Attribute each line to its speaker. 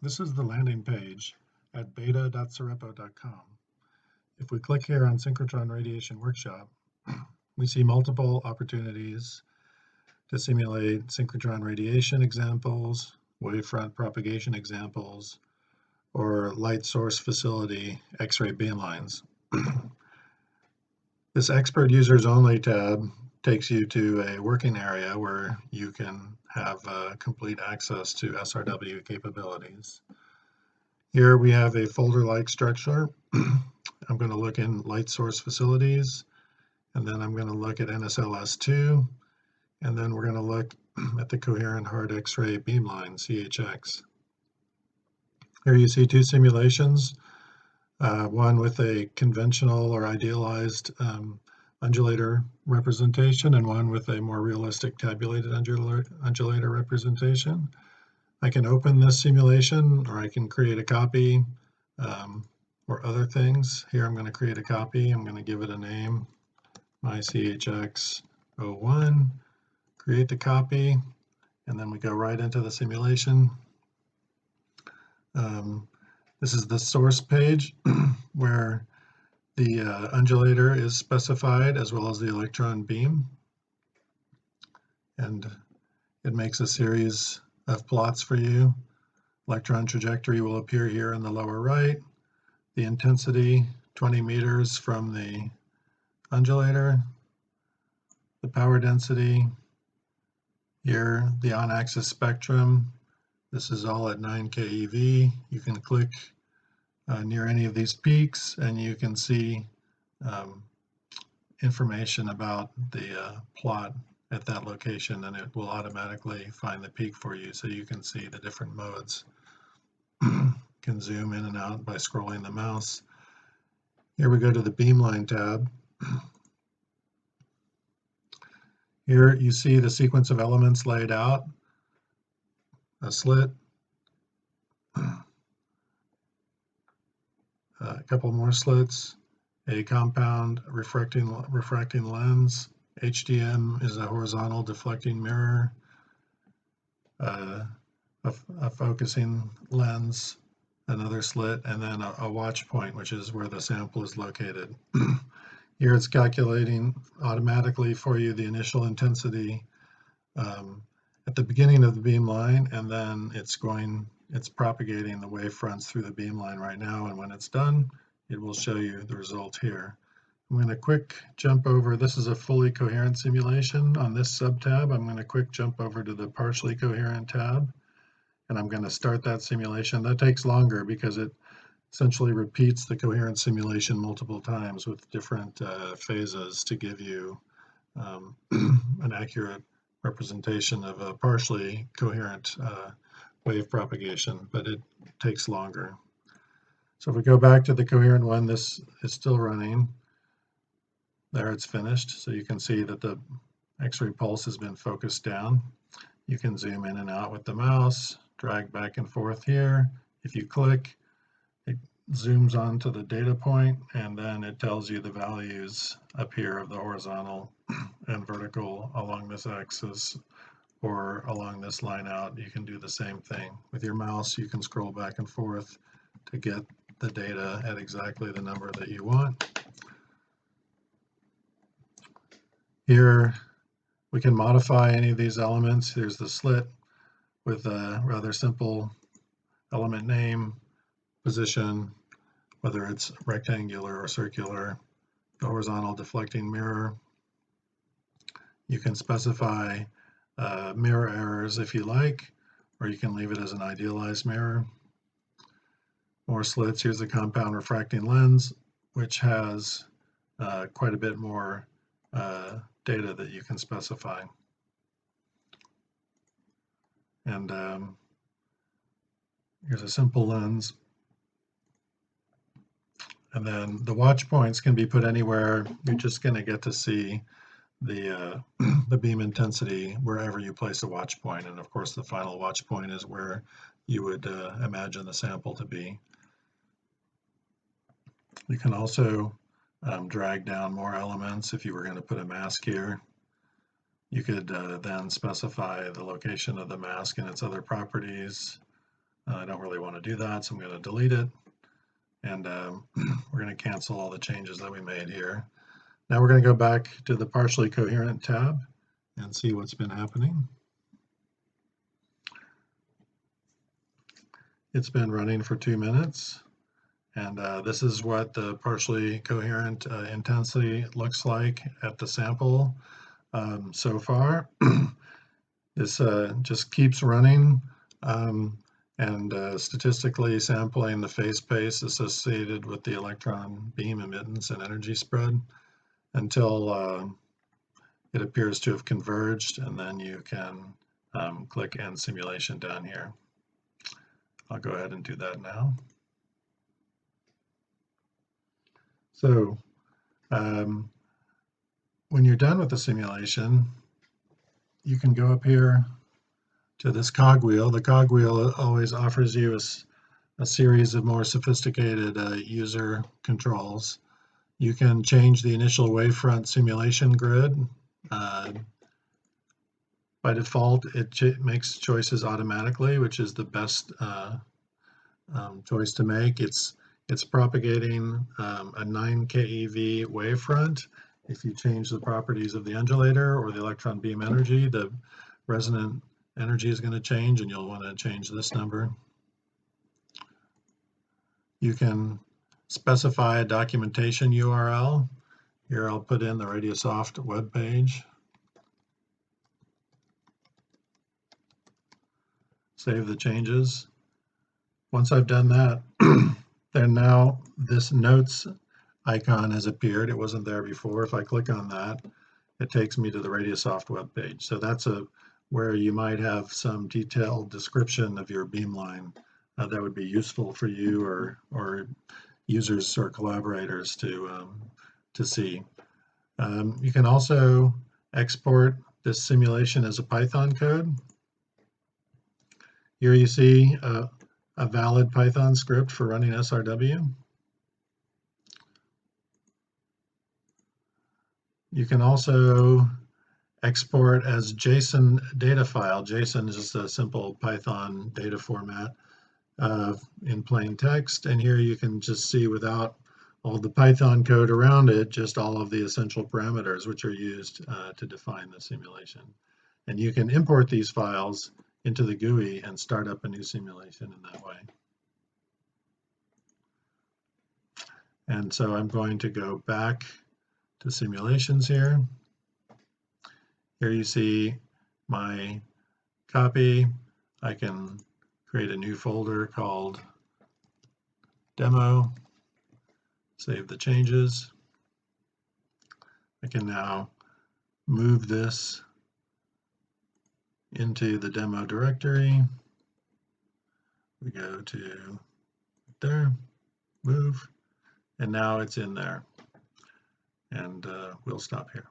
Speaker 1: This is the landing page at beta.cerepo.com. If we click here on Synchrotron Radiation Workshop, we see multiple opportunities to simulate synchrotron radiation examples, wavefront propagation examples, or light source facility X-ray beamlines. This Expert Users Only tab takes you to a working area where you can have complete access to SRW capabilities. Here we have a folder-like structure. I'm going to look in light source facilities, and then I'm going to look at NSLS-II, and then we're going to look at the coherent hard X-ray beamline, CHX. Here you see two simulations, one with a conventional or idealized undulator representation and one with a more realistic tabulated undulator representation. I can open this simulation, or I can create a copy or other things. Here I'm going to create a copy. I'm going to give it a name, my CHX X-01, create the copy, and then we go right into the simulation. This is the source page where the undulator is specified as well as the electron beam, and it makes a series of plots for you. Electron trajectory will appear here in the lower right, the intensity 20 meters from the undulator, the power density, here the on-axis spectrum. This is all at 9 keV. You can click near any of these peaks and you can see information about the plot at that location, and it will automatically find the peak for you so you can see the different modes. You can zoom in and out by scrolling the mouse. Here we go to the beamline tab. Here you see the sequence of elements laid out, a slit, a couple more slits, a compound refracting lens, HDM is a horizontal deflecting mirror, a focusing lens, another slit, and then a watch point, which is where the sample is located. Here it's calculating automatically for you the initial intensity at the beginning of the beam line, and then it's propagating the wave fronts through the beam line right now, and when it's done, it will show you the result here. I'm going to quick jump over. This is a fully coherent simulation. On this sub-tab, I'm going to quick jump over to the partially coherent tab, and I'm going to start that simulation. That takes longer because it essentially repeats the coherent simulation multiple times with different phases to give you an accurate representation of a partially coherent wave propagation, but it takes longer. So if we go back to the coherent one, this is still running. There, it's finished. So you can see that the X-ray pulse has been focused down. You can zoom in and out with the mouse, drag back and forth here. If you click, it zooms onto the data point, and then it tells you the values up here of the horizontal and vertical along this axis or along this line out. You can do the same thing. With your mouse, you can scroll back and forth to get the data at exactly the number that you want. Here we can modify any of these elements. Here's the slit with a rather simple element name, position, whether it's rectangular or circular, the horizontal deflecting mirror. You can specify mirror errors if you like, or you can leave it as an idealized mirror. More slits. Here's a compound refracting lens, which has quite a bit more data that you can specify. And here's a simple lens. And then the watch points can be put anywhere. You're just going to get to see the beam intensity wherever you place a watch point. And of course, the final watch point is where you would imagine the sample to be. You can also drag down more elements. If you were going to put a mask here, you could then specify the location of the mask and its other properties, I don't really want to do that, so I'm going to delete it. And we're going to cancel all the changes that we made here. Now we're going to go back to the partially coherent tab and see what's been happening. It's been running for 2 minutes, and this is what the partially coherent intensity looks like at the sample so far. This just keeps running and statistically sampling the phase space associated with the electron beam emittance and energy spread until it appears to have converged, and then you can click End Simulation down here. I'll go ahead and do that now. So when you're done with the simulation, you can go up here to this cogwheel. The cogwheel always offers you a series of more sophisticated user controls. You can change the initial wavefront simulation grid. By default, it makes choices automatically, which is the best choice to make. It's propagating a 9 keV wavefront. If you change the properties of the undulator or the electron beam energy, the resonant energy is going to change, and you'll want to change this number. You can specify a documentation URL. Here I'll put in the RadiaSoft web page. Save the changes. Once I've done that, then now this notes icon has appeared. It wasn't there before. If I click on that, it takes me to the RadiaSoft web page. So that's where you might have some detailed description of your beamline that would be useful for you or users or collaborators to see. You can also export this simulation as a Python code. Here you see a valid Python script for running SRW. You can also export as JSON data file. JSON is just a simple Python data format in plain text, and here you can just see, without all the Python code around it, just all of the essential parameters which are used to define the simulation. And you can import these files into the GUI and start up a new simulation in that way. And so I'm going to go back to simulations here. Here you see my copy. I can create a new folder called demo, save the changes. I can now move this into the demo directory. We go to there, move, and now it's in there. And we'll stop here.